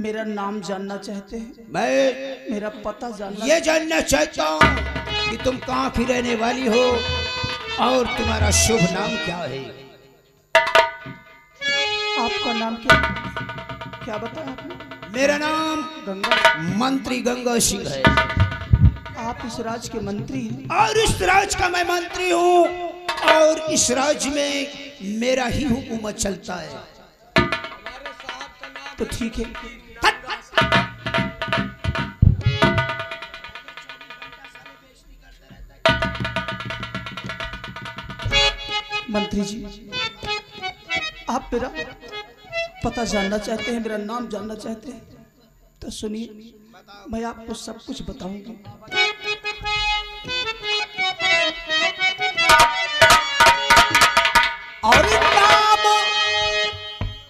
मेरा नाम जानना चाहते हैं? मैं मेरा पता जानना ये जानना चाहता हूँ कि तुम कहाँ की रहने वाली हो और तुम्हारा शुभ नाम क्या है? आपका नाम क्या क्या बताया आपने? मेरा नाम गंगा। मंत्री गंगा सिंह है। आप इस राज्य के मंत्री हैं? और इस राज्य का मैं मंत्री हूँ और इस राज्य में मेरा ही हुकूमत चलता है। तो ठीक है। मंत्री जी, आप मेरा पता जानना चाहते हैं, मेरा नाम जानना चाहते हैं, तो सुनिए, मैं आपको सब कुछ बताऊंगी।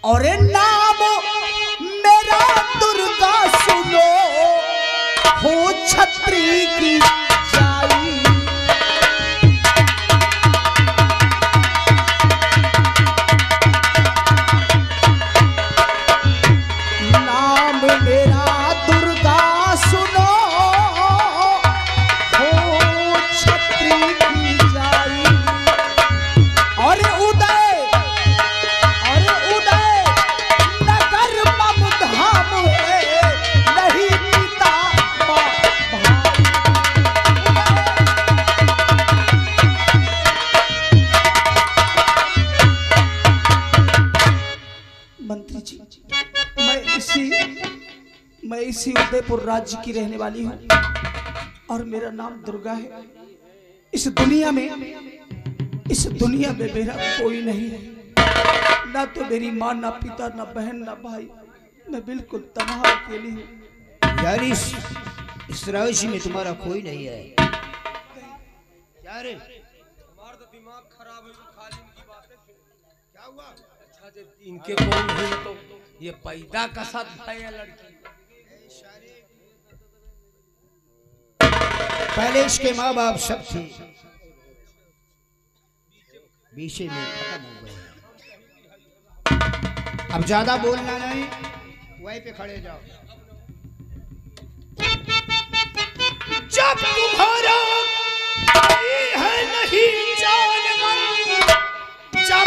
और नाम मेरा दुर्गा सुनो, हो छत्री की जाई। नाम मेरा दुर्गा सुनो, हो छत्री की जाई। और उदय नगर मम धाम है, नहीं पिता भाई। मंत्री जी, मैं इसी उदयपुर राज्य की रहने वाली हूँ और मेरा नाम दुर्गा है। इस दुनिया में मेरा कोई नहीं है, ना तो मेरी माँ, ना पिता, ना बहन, ना भाई। मैं बिल्कुल तन्हा अकेली हूँ। यार इस राज्य में तुम्हारा कोई नहीं है। यार हमारा तो दिमाग खराब है, खाली इनकी बातें सुन। क्या हुआ? अच्छा जब इनके कौन है तो ये पैदा का साथ भाई है लड़की। पहले इसके माँ बाप सब थे, बीचे में खत्म हो गए। अब ज्यादा बोलना नहीं, वहीं पे खड़े जाओ। जब तुम्हारा कोई है नहीं जानवर, जब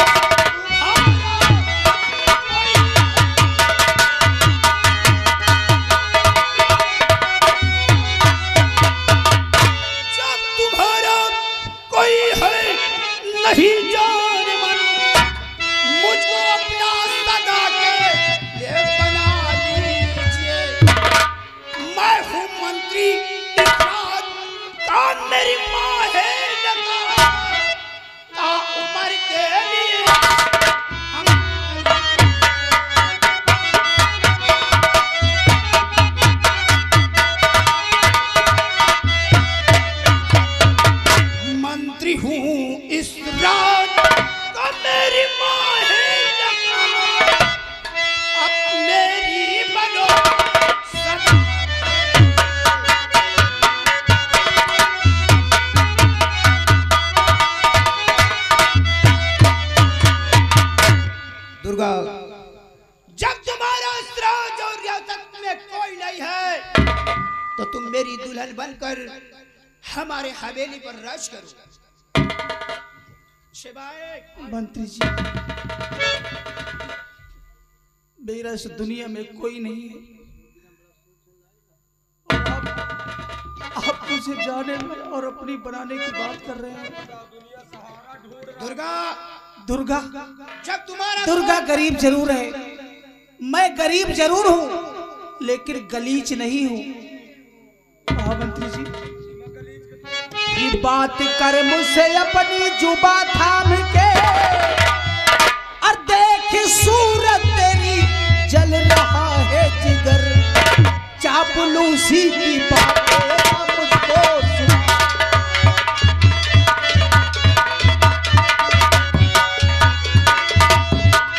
तुम्हारा कोई है नहीं जानवर, मुझको अपना सदा के ये बना लीजिए। मैं हूँ मंत्री का, मेरी माँ है का उम्र के लिए मंत्री हूँ इस राज का, मेरी माँ है अब मेरी बनो सदा। दुर्गा, जब तुम्हारा इस राज और रियासत में कोई नहीं है तो तुम मेरी दुल्हन बनकर हमारे हवेली पर राज करो। शिवाय मंत्री जी, मेरा इस दुनिया में कोई नहीं है और आप मुझे जाने में और अपनी बनाने की बात कर रहे हैं। दुर्गा, दुर्गा, जब तुम्हारा दुर्गा गरीब जरूर है, मैं गरीब जरूर हूँ, लेकिन गलीच नहीं हूँ। महामंत्री जी, ये बात कर मुझसे अपनी जुबा थाम के, और देख सूरत तेरी जल रहा है जिगर, चापलूसी की बातें मुझको सुना।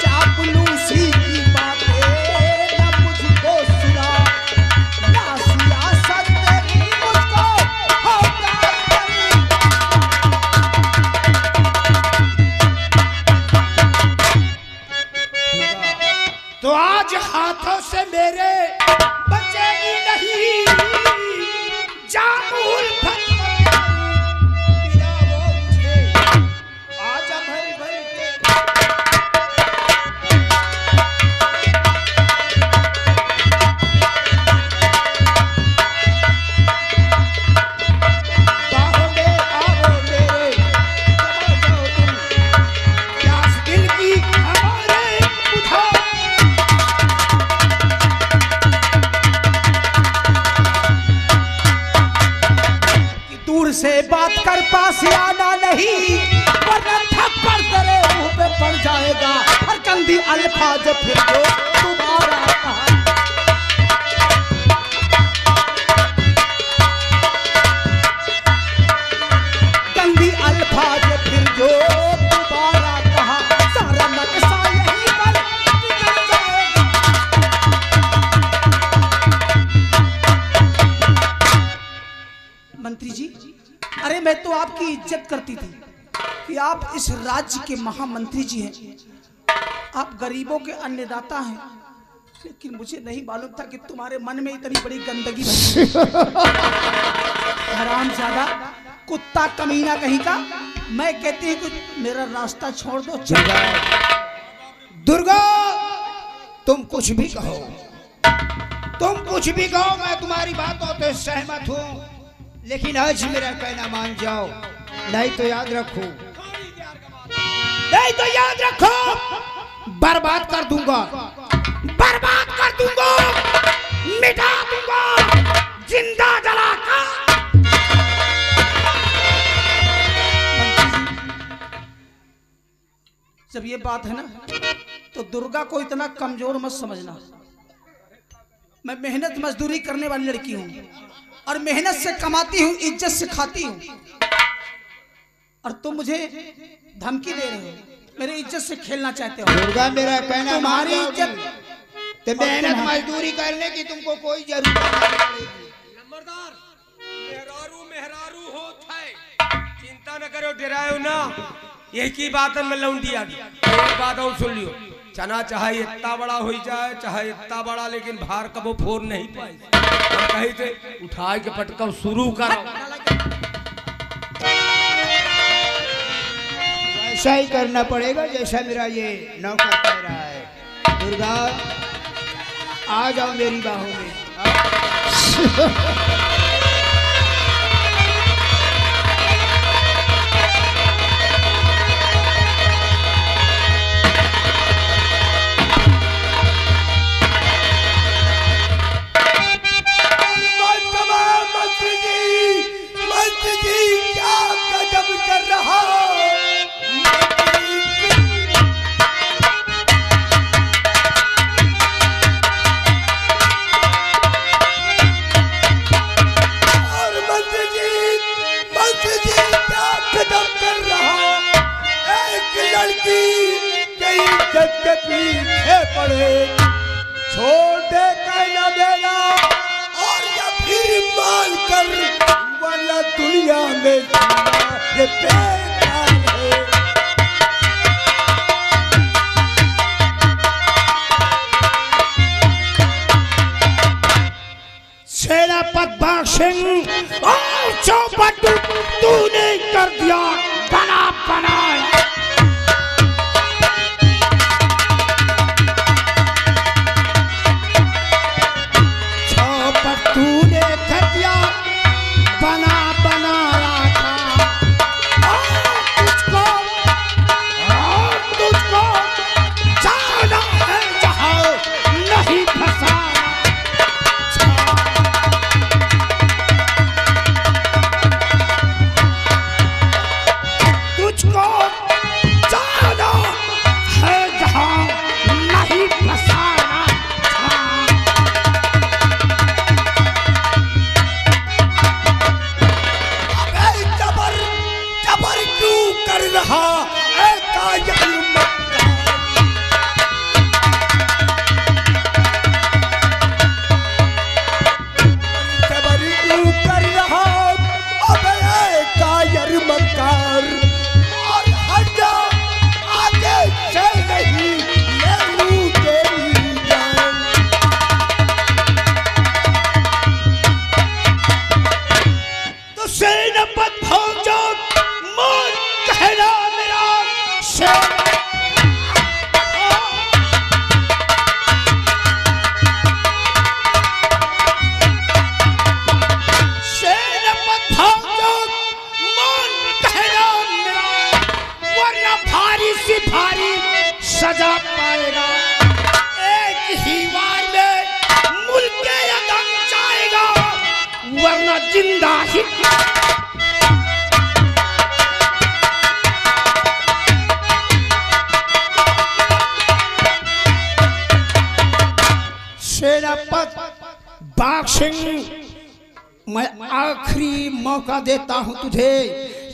चापलूसी की बातें न मुझको सुना, ना सियासत तेरी मुझको होता करनी। तो आज हाथों से मेरे मुझसे बात कर पास आना नहीं, वरना थप्पड़ तेरे मुंह पे पड़ जाएगा। और गंदी अल्फाज फिर जो तुम्हारा कहा, गंदी अल्फाज फिर जो तुम्हारा कहा, सारा नक्शा यही पर बिगड़ जाएगा। मंत्री जी, अरे मैं तो आपकी इज्जत करती थी कि आप इस राज्य के महामंत्री जी हैं, आप गरीबों के अन्नदाता हैं, लेकिन मुझे नहीं मालूम था कि तुम्हारे मन में इतनी बड़ी गंदगी हरामजादा, कुत्ता कमीना कहीं का। मैं कहती हूँ कि मेरा रास्ता छोड़ दो। दुर्गा, तुम कुछ भी कहो, तुम कुछ भी कहो, मैं तुम्हारी बातों से सहमत हूँ, लेकिन आज मेरा कहना मान जाओ, नहीं तो याद रखो, नहीं तो याद रखो, बर्बाद कर दूंगा, बर्बाद कर दूंगा, मिटा दूंगा, जिंदा जलाकर। जब ये बात है ना, तो दुर्गा को इतना कमजोर मत समझना। मैं मेहनत मजदूरी करने वाली लड़की हूँ और मेहनत से कमाती हूँ, इज्जत से खाती हूँ, और तुम मुझे धमकी दे रहे हो, मेरी इज्जत से खेलना चाहते हो। दुर्गा, मेरा कहना तुम्हारी इज्जत, तो मेहनत मजदूरी करने की तुमको कोई जरूरत नहीं पड़ेगी। नंबरदार, मेहरारू मेहरारू होत है, चिंता न करो, डरायो ना, यही की बात है। मैं लौंडिया एक बात और सुन लियो, चना चाहे इतना बड़ा हो जाए, चाहे इतना बड़ा, लेकिन भार कबो फोर नहीं पाए। हम कही थे उठाए के पटका शुरू करो, ऐसा ही करना पड़ेगा जैसा मेरा ये नौकर कह रहा है। दुर्गा, आ जाओ मेरी बाहों में। मंत्री जी क्या गजब कर रहा, के पीछे पड़े, छोड़ दे कहना देना, और या फिर मान कर वाला दुनिया में जीना ये बेकार है। सेनापति सिंह और चौपट तूने कर दिया बना बनाए। तूने कर दिया बना बनाया था, और तुझको जाना है जहाँ नहीं फंसाना। तुझको जाना है जहाँ नहीं फंसाना। कर रहा जबरी क्यों कर रहा, अब कायर मकार, और हट जा आगे से नहीं ले लूं तेरी जान। तो सेनापति भौजो मान कहना मेरा सेनापति भौजो मान कहना मेरा, वरना भारी से भारी सजा पाएगा। एक ही वार में मुल्क के अदम जाएगा, वरना जिंदा ही सेनापति बाघ सिंह, मैं आखिरी मौका देता हूं तुझे,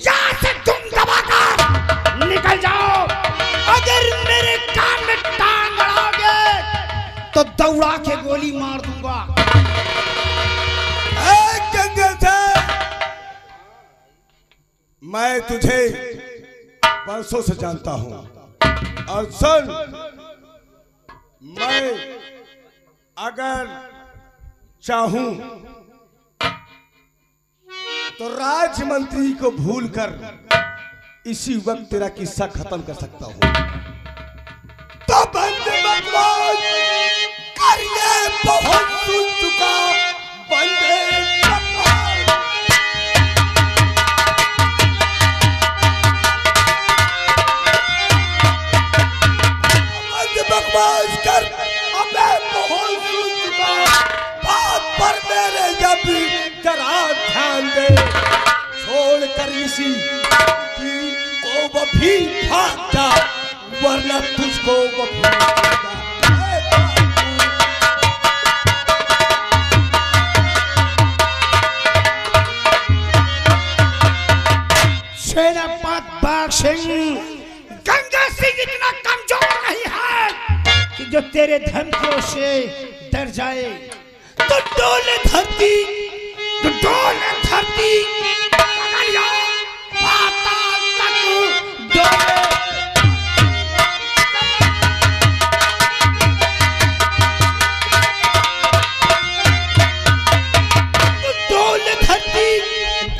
यहाँ से तुम दबाकर निकल जाओ। अगर मेरे कान में टांग अड़ाओगे तो दौड़ा के गोली मार दूंगा। मैं तुझे बरसों से जानता हूं और सुन, मैं अगर चाहूं तो राज्य मंत्री को भूलकर इसी वक्त तेरा किस्सा खत्म कर सकता हूं। तो बंदे बकवास करिए, बहुत सुन चुका बंदे बकवास कर, अबे बहुत सुन चुका बात पर मेरे जब जरा ध्यान दे, छोड़ कर इसी को वो भी भाग जा, वरना तुझको वो भी भागेगा। सेनापति बाघ सिंह, गंगा सिंह इतना कमजोर नहीं है कि जो तेरे धमकियों से डर जाए। तो डोले धरती, तो डोले धरती, पाताल तक डोले। तो डोले धरती,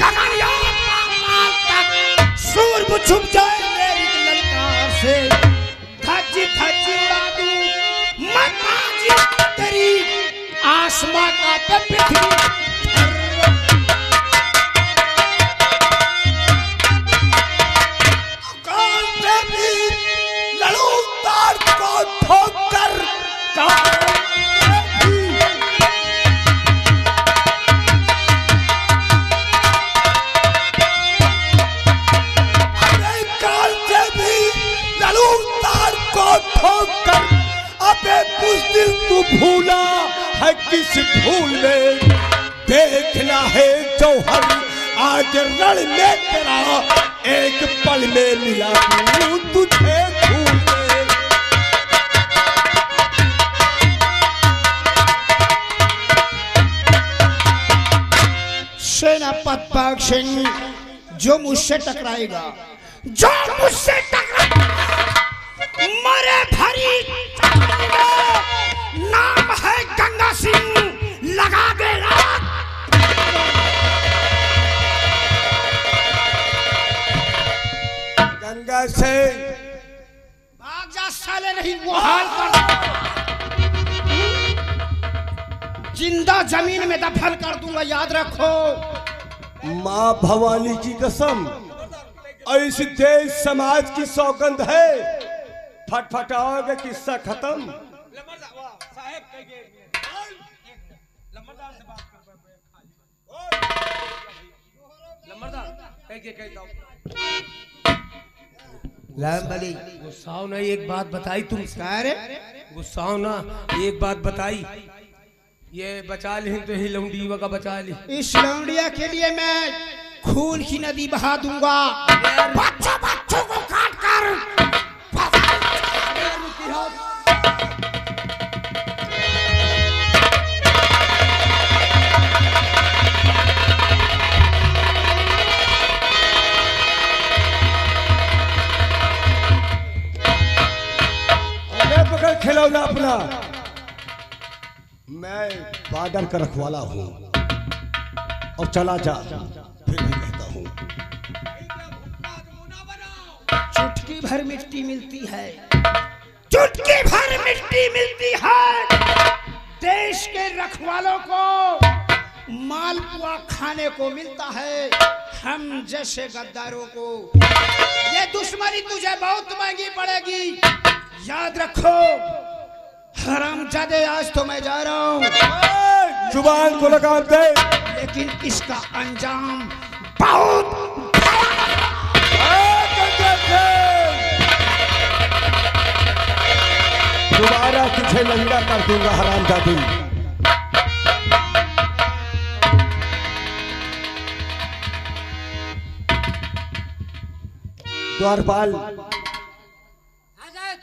गगनिया पाताल तक, सूर्य छुप जाए मेरी ललकार से, धज्जी धज्जी उड़ा दूं मैं बाजी तेरी, आसमां का पे पृथ्वी। कान से भी लड़ूं तार को ठोकर, अबे कुछ दिल तू भूला है किस भूल में, देखना है जौहर आज रण में तेरा, एक पल में मिला दूं तुझे भूल में। सेनापति बाघ सिंह, जो मुझसे टकराएगा, जो मुझसे टकराएगा मरे भरी नाम है गंगा सिंह, लगा दे रात। गंगा से भाग जा साले, नहीं वो हाल कर, जिंदा जमीन में दफन कर दूंगा, याद रखो। माँ भवानी की कसम, इस देश समाज की सौगंध है, फटफटाओगे किस्सा खत्म। गुस्साओ ना, एक बात बताई तुम, गुस्साओ ना, एक बात बताई, ये बचा ली तो ही लौंडिया का बचा ली। इस लौंडिया के लिए मैं खून की नदी बहा दूंगा, बच्चों बच्चों को काट कर। पकड़ खिलौना अपना, मैं बॉर्डर का रखवाला हूं और चला जा, फिर भी कहता हूं चुटकी भर मिट्टी मिलती है, चुटकी भर मिट्टी मिलती है। देश के रखवालों को मालपुआ खाने को मिलता है, हम जैसे गद्दारों को ये दुश्मनी तुझे बहुत महंगी पड़ेगी, याद रखो। हरामजादे, आज तो मैं जा रहा हूं, जुबान को लगाम दे, लेकिन इसका अंजाम बहुत दोबारा तुझे नंगा कर दूंगा हरामजादी। द्वारपाल, हाँ सर,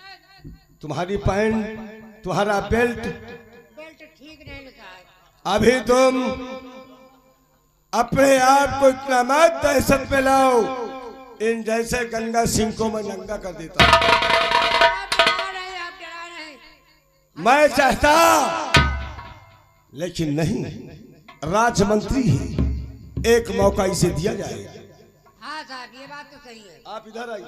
तुम्हारी पैंट, तुम्हारा बेल्ट बेल्ट ठीक नहीं लगा है। अभी तुम अपने आप को इतना मत दहशत में लाओ, इन जैसे गंगा सिंह को मैं नंगा कर देता हूं। आप डरा नहीं। मैं चाहता, लेकिन नहीं, राजमंत्री है, एक मौका इसे दिया जाए। हाँ सर, ये बात तो सही है। आप इधर आइए।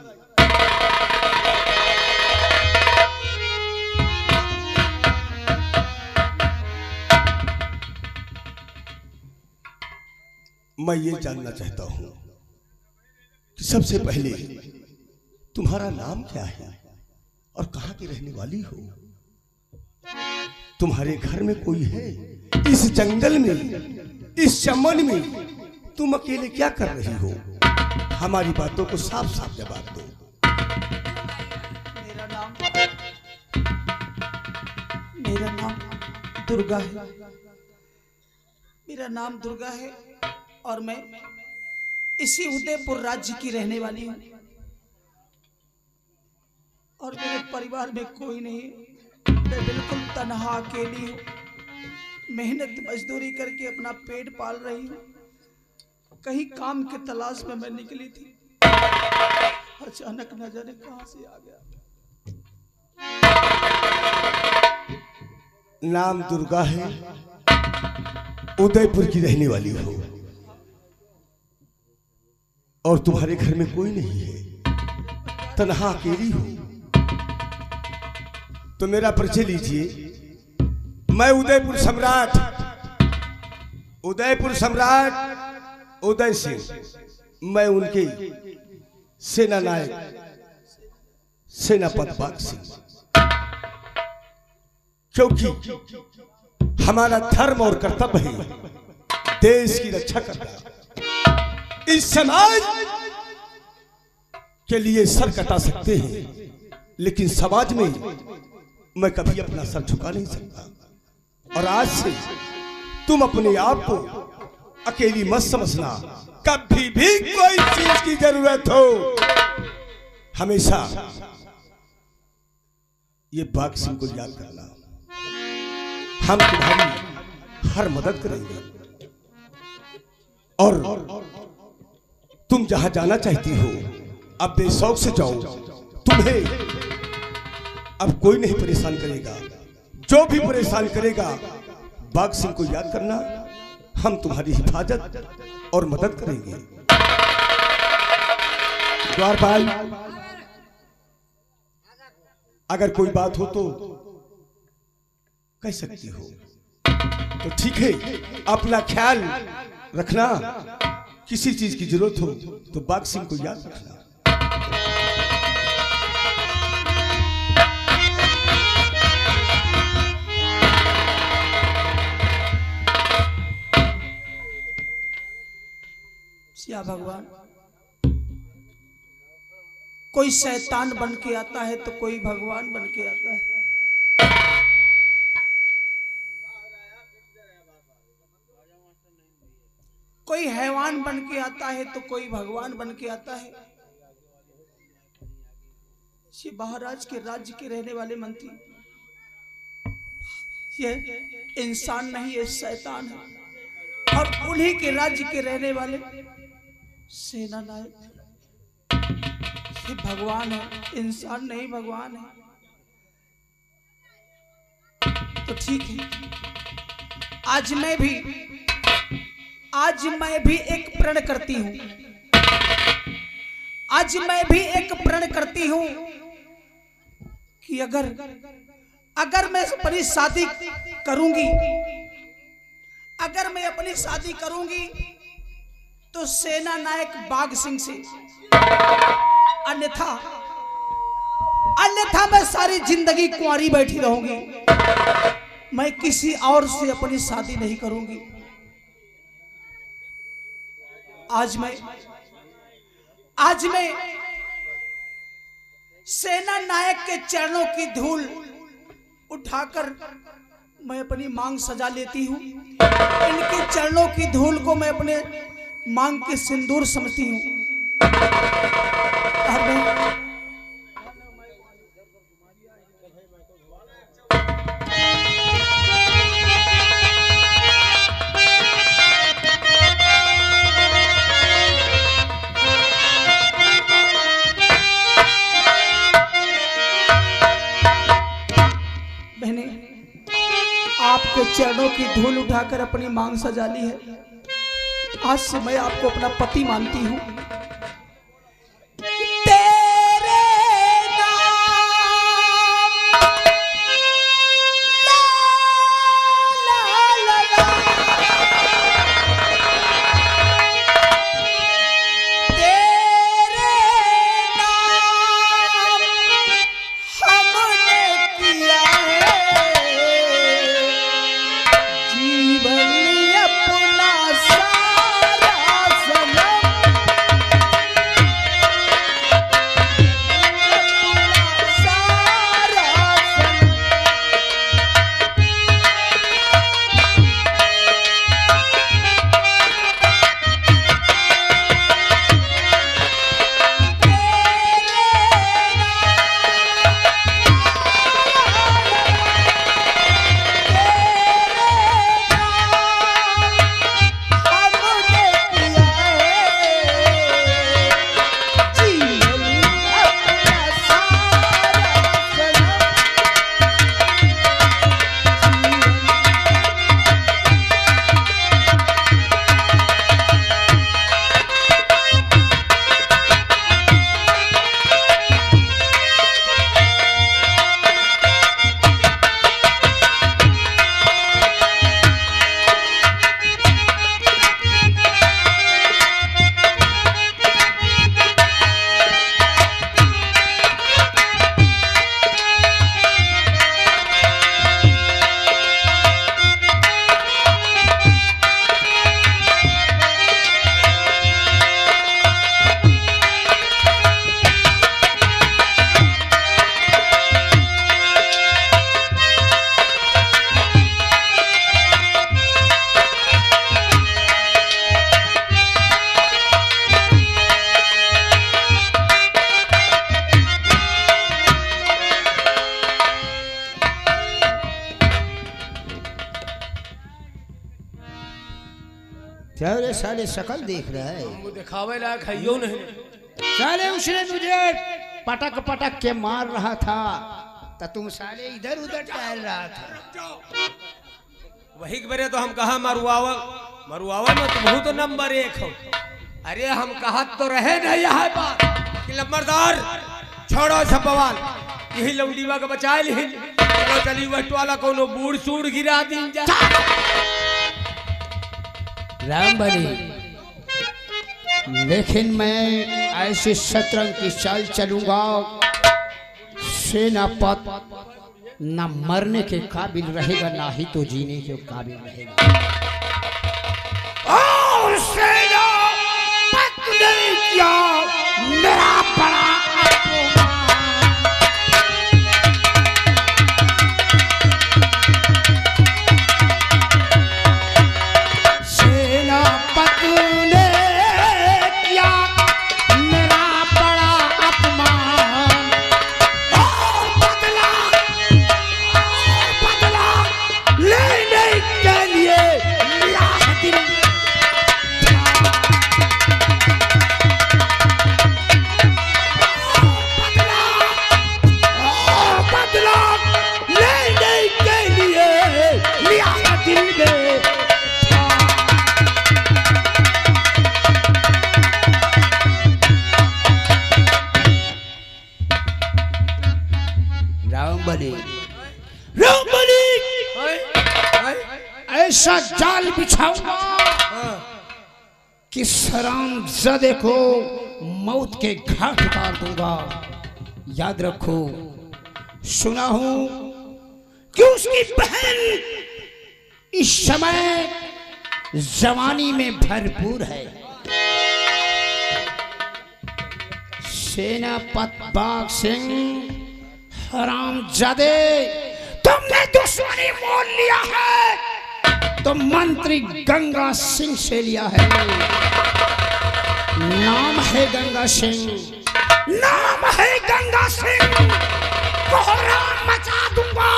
मैं ये जानना चाहता हूं कि सबसे पहले तुम्हारा नाम क्या है और कहां की रहने वाली हो? तुम्हारे घर में कोई है? इस जंगल में, इस चमन में तुम अकेले क्या कर रही हो? हमारी बातों को साफ साफ जवाब दो। मेरा नाम दुर्गा है। मेरा नाम दुर्गा है और मैं इसी उदयपुर राज्य की रहने वाली हूँ और मेरे परिवार में कोई नहीं है। मैं बिल्कुल तन्हा अकेली हूँ। मेहनत मजदूरी करके अपना पेट पाल रही हूँ। कहीं काम के तलाश में मैं निकली थी, अचानक न जाने कहां से आ गया। नाम दुर्गा है, उदयपुर की रहने वाली हो और तुम्हारे घर में कोई नहीं है, तन्हा अकेली हो। तो मेरा परिचय लीजिए। मैं उदयपुर सम्राट उदय सिंह, मैं उनके सेना नायक सेनापति बाग सिंह। क्योंकि हमारा धर्म और कर्तव्य है देश की रक्षा करना। इस समाज के लिए सर कटा सकते हैं, लेकिन समाज में मैं कभी अपना सर झुका नहीं सकता। और आज से तुम अपने आप को अकेली मत समझना। कभी भी कोई चीज की जरूरत हो, हमेशा ये बाग सिंह को याद करना। हम तुम्हारी हर मदद करेंगे और तुम जहां जाना चाहती हो अब बेशौक से जाओ। तुम्हें अब कोई नहीं परेशान करेगा। जो भी परेशान करेगा, बाग सिंह को याद करना। हम तुम्हारी हिफाजत और मदद करेंगे। द्वारपाल, अगर कोई बात हो तो कह सकती हो। तो ठीक है, अपना ख्याल रखना। किसी चीज की जरूरत हो तो बाग सिंह को याद रखना। या भगवान, कोई शैतान बन के आता है तो कोई भगवान बन के आता है। कोई हैवान बन के आता है तो कोई भगवान बन के आता है। ये महाराज के राज्य के रहने वाले मंत्री, ये इंसान नहीं, ये शैतान है। और उन्हीं के राज्य के रहने वाले सेना नायक ये भगवान है, इंसान नहीं भगवान है। तो ठीक है, आज मैं भी एक प्रण करती हूं। आज मैं भी एक प्रण करती हूं कि अगर मैं अपनी शादी करूंगी, अगर मैं अपनी शादी करूंगी तो सेना नायक बाग सिंह से, अन्यथा मैं सारी जिंदगी कुंवारी बैठी रहूंगी। मैं किसी और से अपनी शादी नहीं करूंगी। आज मैं सेना नायक के चरणों की धूल उठाकर मैं अपनी मांग सजा लेती हूँ। इनके चरणों की धूल को मैं अपने मांग के सिंदूर समझती हूँ। और मैं की धूल उठाकर अपनी मांग सजा ली है। आज से मैं आपको अपना पति मानती हूँ। तेरे तेरे साले शकल देख रहा है, वो दिखावे लायक है यो नहीं। साले उसने तुझे पटक पटक के मार रहा था तो तुम साले इधर उधर टहल रहा था। वही के बरे तो हम कहा मरुआवा में तुम तो नंबर 1 हो। अरे हम कहा तो रहे नहीं यहाँ बात कि नंबरदार छोड़ो सब बवाल, यही लौंडीवा का बचाए ली। चलो चली वह वाला कोनो बूढ़ सूढ़ गिरा दी जा। राम बनी, लेकिन मैं ऐसे शतरंज की चाल चलूंगा सेनापत न मरने के काबिल रहेगा ना ही तो जीने के काबिल रहेगा। और सेनापत ने किया मेरा बड़ा ऐसा जाल बिछाऊंगा कि सरामज़दे को मौत के घाट उतार दूंगा। याद रखो, सुना हूं कि उसकी बहन इस समय जवानी में भरपूर है। सेनापत बाग सिंह हरामजादे, तुमने दुश्मनी मोल लिया है तो मंत्री गंगा सिंह से लिया है। नाम है गंगा सिंह, नाम है गंगा सिंह। कोहराम मचा दूंगा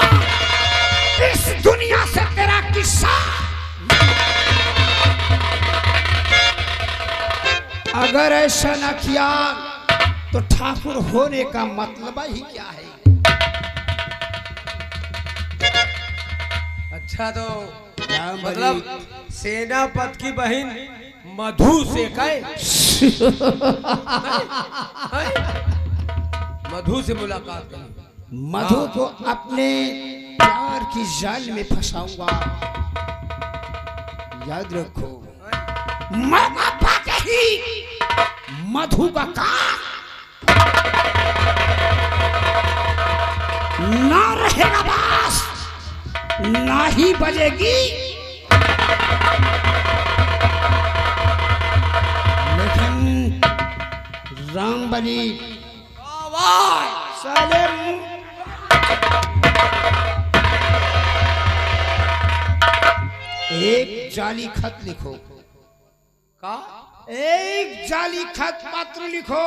इस दुनिया से तेरा किस्सा। अगर ऐसा न किया तो ठाकुर होने का मतलब ही क्या है? अच्छा तो मतलब सेनापति की बहन मधु से कहे मधु से मुलाकात करी। मधु को अपने प्यार की जाल में फंसाऊंगा, याद रखो। मरना पाते ही मधु का कान ना रहेगा बास, ना ही बजेगी, लेकिन रामबली साले एक जाली खत लिखो। का एक जाली खत पत्र लिखो।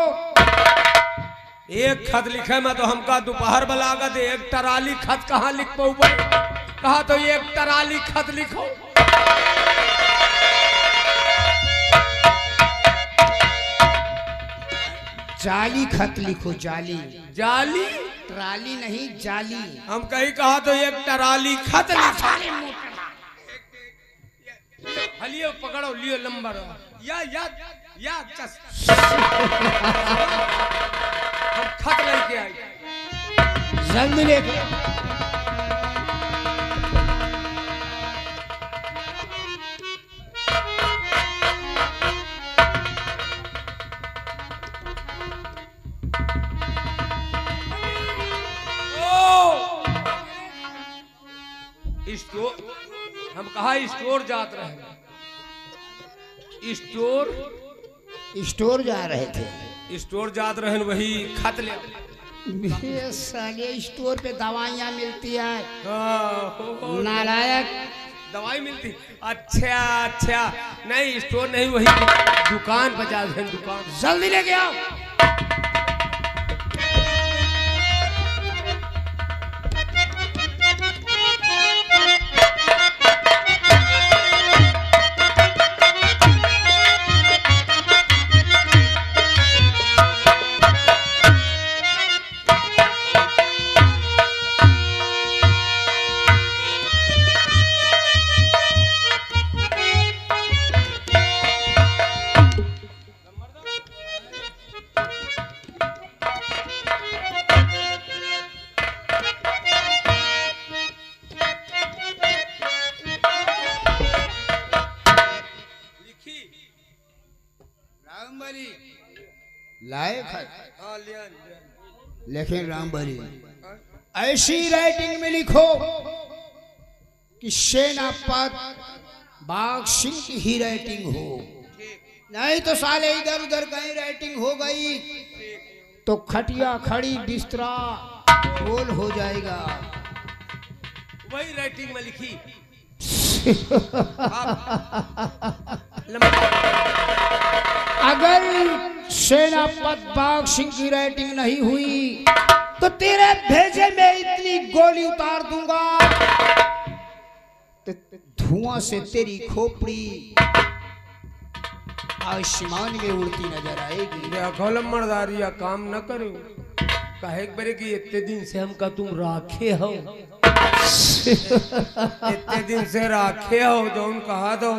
एक खत लिखे मैं तो हमका दोपहर बलागत, एक टराली खत कहाँ लिख पाऊ? कहा तो एक टराली खत लिखो। जाली खत लिखो, जाली। जाली ट्राली नहीं, जाली। हम कहीं कहा तो एक टराली खत लिखो। हलियो पकड़ो, लियो नंबर या चस हम खत लेके आए। जल्दी लेके स्टोर, हम कहा स्टोर जात रहे, स्टोर जा रहे थे। स्टोर जात रहे, वही खत ले। ये साले स्टोर पे दवाइयाँ मिलती है, हाँ, नालायक। दवाई मिलती? अच्छा नहीं, स्टोर नहीं, वही दुकान पर जा रहे, दुकान। जल्दी लेके आओ। लाए खत, लेकिन रामबली ऐसी राइटिंग में लिखो कि सेनापति बाघ सिंह की ही राइटिंग हो, नहीं तो साले इधर उधर कहीं राइटिंग हो गई तो खटिया खड़ी बिस्तरा गोल हो जाएगा। वही राइटिंग में लिखी। अगर सेनापति बाघ सिंह की राइटिंग नहीं हुई तो तेरे भेजे में इतनी गोली उतार दूंगा तो धुआं से तेरी खोपड़ी आसमान में उड़ती नजर आएगी। देखो लम्बरदारिया काम न करो, कहे बरे कि इतने दिन से हमका तुम राखे हो, इतने दिन से राखे हो, जो उन कहा दो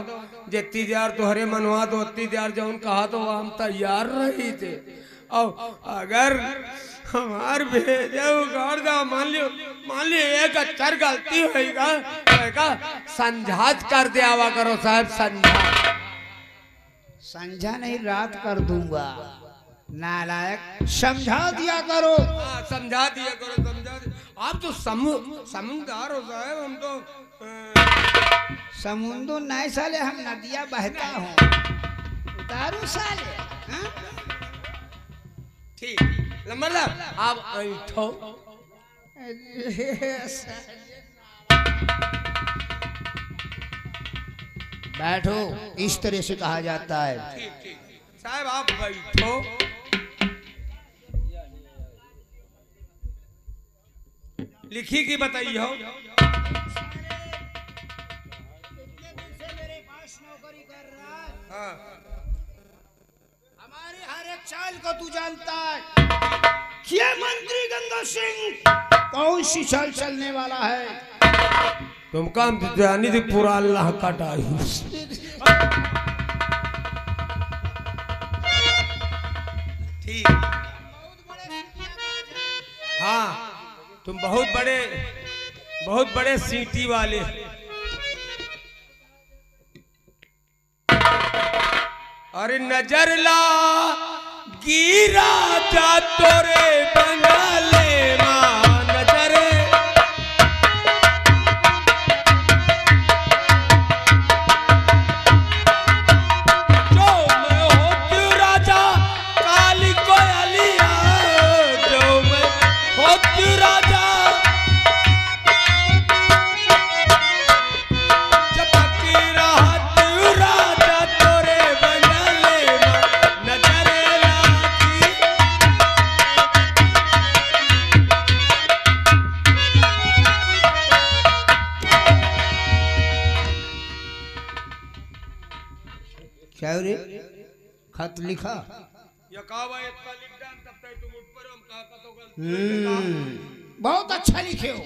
जितनी देर तुहरे मनवा दो उतनी देर जो उन कहा तो हम तैयार रही थे। और अगर हमार भेजे उगाड़ दा, मान लियो एक अक्षर गलती होगा, संझात कर दे आवा करो साहब, संझा नहीं रात कर दूंगा, नालायक। समझा दिया करो। समझा दिया करो, समझा दिया। आप तो समझदार हो साहब, हम तो समुद्र नहीं साले, हम नदिया बहता हूँ, उतारू साले। हाँ? ठीक लम्बरदार आप ऐठो। बैठो, इस तरह से कहा जाता है। ठीक साहब आप बैठो। लिखी की बताइए हो। हाँ। हमारे हर एक चाल को तू जानता है। ये मंत्री गंगा सिंह कौन सी चाल चलने वाला है, तुम काम जानी थी पूरा अल्लाह कटाई। ठीक, हाँ तुम बहुत बड़े सीटी वाले। अरे नजर ला गिरा जा तोरे बंगाले मां नजर। जो मैं होती राजा काली कोयलिया, जो मैं होती राजा चपकी रहा तू राजा तोरे बंगाले मां नजर लागी। क्या रे खत लिखा? या कावा इतना लिख डाल तब तक तुम उठ पर हम कहा तो गलत। बहुत अच्छा लिखे हो,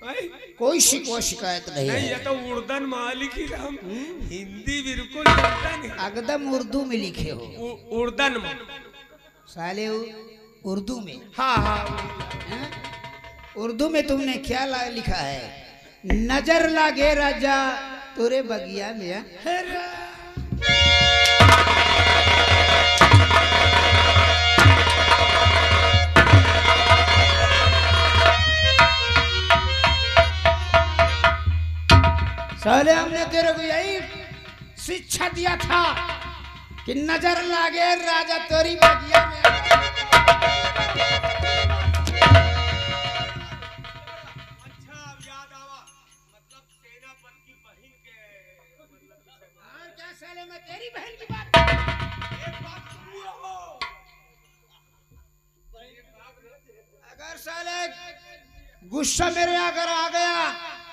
नहीं कोई शिकवा शिकायत नहीं नहीं, है। ये तो उर्दन मालिक ही हम हिंदी बिल्कुल चलता नहीं। एकदम उर्दू में लिखे हो उर्दन में। साले उर्दू में। हाँ हाँ हैं? उर्दू में तुमने क्या लिखा है? नजर लागे राजा तोरे बगिया में। साले हमने तेरे को यही शिक्षा दिया था कि नजर लागे राजा तोरी बगिया में। अच्छा अब याद आवा, मतलब सेनापति की बहन के और क्या साले मैं तेरी बहन की बात एक बात सुनो हो। अगर साले गुस्सा मेरे अगर आ गया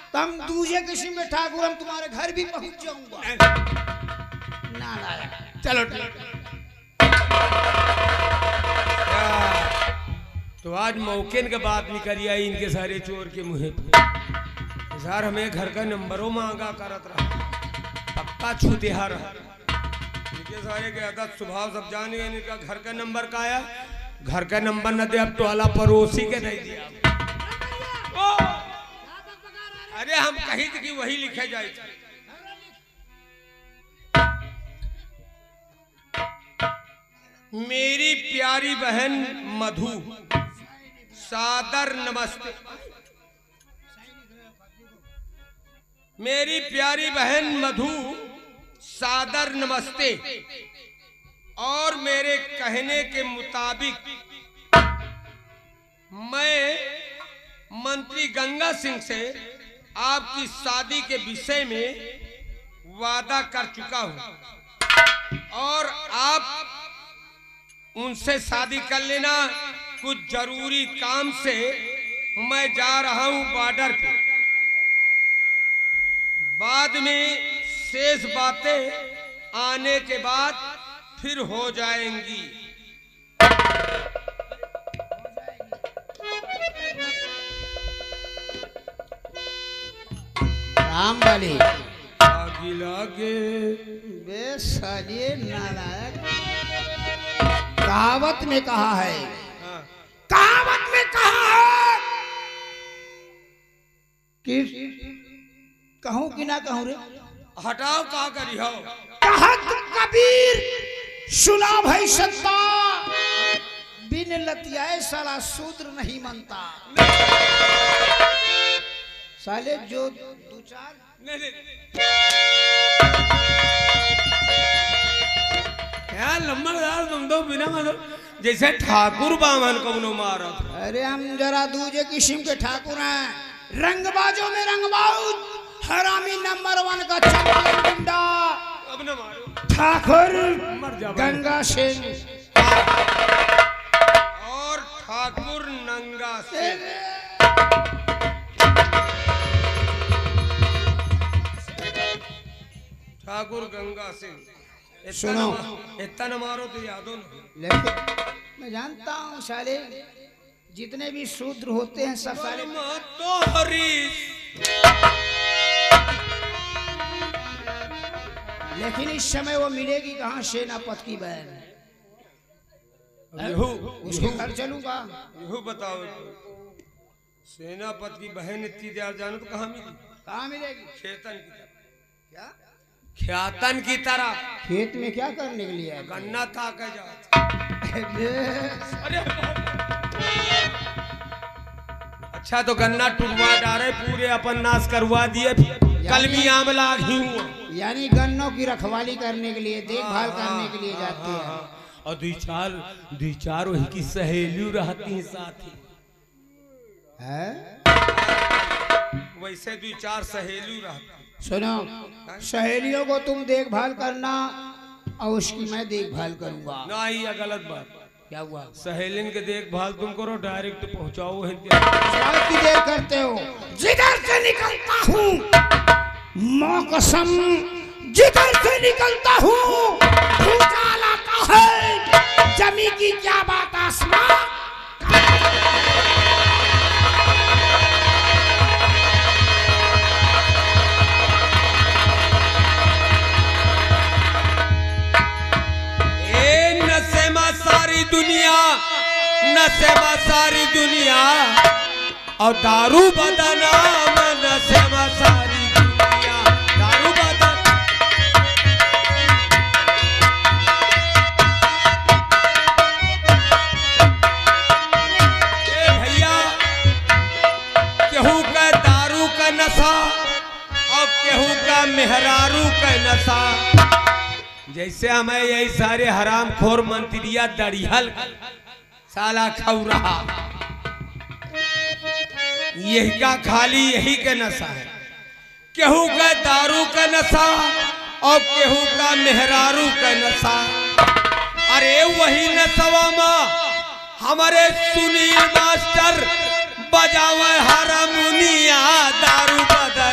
तो हम दूसरे किस्म में ठाकुर हम तुम्हारे घर भी पहुंच जाऊंगा। नालायक। चलो तो आज मौके के बात नहीं करी आई इनके सारे चोर के मुँह पे। सर हमें घर का नंबरों मांगा करत रहा, पक्का छूतेहा रहा। इनके सारे के आदत स्वभाव सब जान गए। इनका घर का नंबर का आया, घर का नंबर न दे अब टोला पड़ोसी के नहीं दिया। अरे हम कही थी कि वही लिखे जाए। मेरी प्यारी बहन मधु सादर नमस्ते। मेरी प्यारी बहन मधु सादर नमस्ते। और मेरे कहने के मुताबिक मैं मंत्री गंगा सिंह से आपकी शादी के विषय में वादा कर चुका हूं और आप उनसे शादी कर लेना। कुछ जरूरी काम से मैं जा रहा हूं बॉर्डर पे। बाद में शेष बातें आने के बाद फिर हो जाएंगी। राम वाली आगे लागे बेसालिए नालायक। कहावत में कहा है, हाँ। कहावत में कहा है कि कहूं कि ना कहूं रे? हटाओ का करी हो। कहत कबीर सुना भाई संता, बिन लतियाए साला शूद्र नहीं मनता। साले जो दो चार नहीं, नहीं। यार लम्बरदार तुम तो बिना मतलब जैसे ठाकुर बामन को उन्होंने मारा था। अरे हम जरा दूजे किस्म के ठाकुर हैं, रंगबाजों में रंगबाज, हरामी नंबर 1 का चैंपियन गुंडा अब न मारो। ठाकुर मर जा गंगा सिंह। और ठाकुर नंगा सिंह। ठाकुर गंगा सिंह। सुनो। इतना न मारो तो यादो न। लेकिन मैं जानता हूँ साले जितने भी शूद्र होते हैं सब साले तो हरी लेकिन इस समय वो मिलेगी कहाँ? सेनापति की बहन उसके घर चलूंगा। यहू बताओ, सेनापति की बहन इतनी देर जानो तो कहाँ मिली? कहाँ मिलेगी? खेतन की तरफ। क्या ख्यातन की तरफ। खेत में क्या करने के लिए? गन्ना था कह जा। अरे अच्छा तो गन्ना टुटवा डाले पूरे अपन नाश करवा दिए, कल भी आमला घी हुआ। यानी गन्नों की रखवाली करने के लिए, देखभाल करने के लिए जाते हैं। और दो चार वही की सहेली रहती हैं साथ ही है? वैसे दो चार सहेली रहती। सुनो, सहेलियों को तुम देखभाल करना और उसकी मैं देखभाल करूंगा। ना ये गलत बात। क्या हुआ? सहेलिन के देखभाल तुम करो, डायरेक्ट पहुंचाओ। की देर करते हो? जिधर से निकलता हूँ माँ कसम, जिधर से निकलता हूँ भूचाल आता है। जमी की क्या बात आसमान। नशेमा सारी दुनिया और दारू बदनाम। नशेमा सारी दुनिया दारू बदनाम। भैया केहू का दारू का नशा और केहू का मेहरारू का नशा। जैसे हमें यही सारे हराम खोर मंत्रिया दड़िहल साला खाऊ रहा, यही का खाली यही का नशा है। केहू का दारू का नशा और केहू का मेहरारू का नशा। अरे वही नशवा में हमारे सुनील मास्टर बजावे हारमोनिया। दारू बजा